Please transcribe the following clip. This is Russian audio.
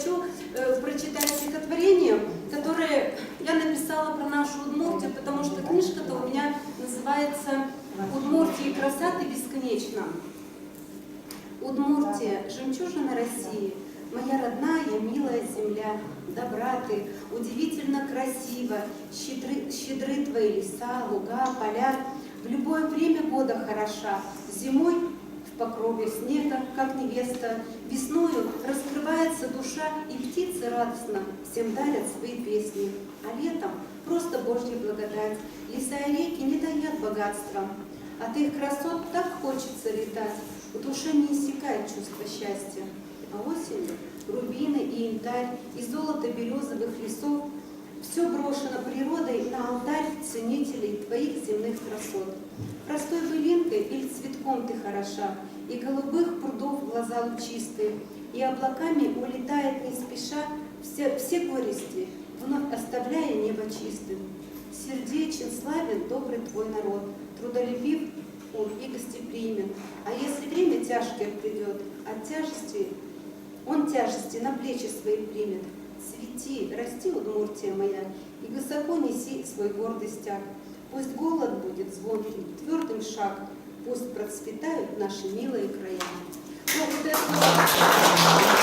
хочу прочитать стихотворение, которое я написала про нашу Удмуртию, потому что книжка-то у меня называется «Удмуртия, краса ты бесконечна». Удмуртия, жемчужина России, моя родная, милая земля, добра ты, удивительно красиво, щедры твои леса, луга, поля, в любое время года хороша, зимой в покрове снега, как невеста, весною раскрывается душа, и птицы радостно всем дарят свои песни, а летом просто Божья благодать, леса и реки не таят богатства, от их красот так хочется летать, в душе не иссякает чувство счастья. А осенью рубины и янтарь, и золото березовых лесов все брошено природой на алтарь ценителей твоих земных красот. Простой былинкой или цветком ты хороша, и голубых прудов глаза лучистые, и облаками улетает не спеша все горести, вновь оставляя небо чистым. Сердечен, славен, добрый твой народ, трудолюбив он и гостеприимен. А если время тяжкое придет, от тяжести он тяжести на плечи свои примет. Цвети, расти, Удмуртия моя, и высоко неси свой гордый стяг. Пусть голод будет звонким, твердым шаг, пусть процветают наши милые края. Ну, вот это...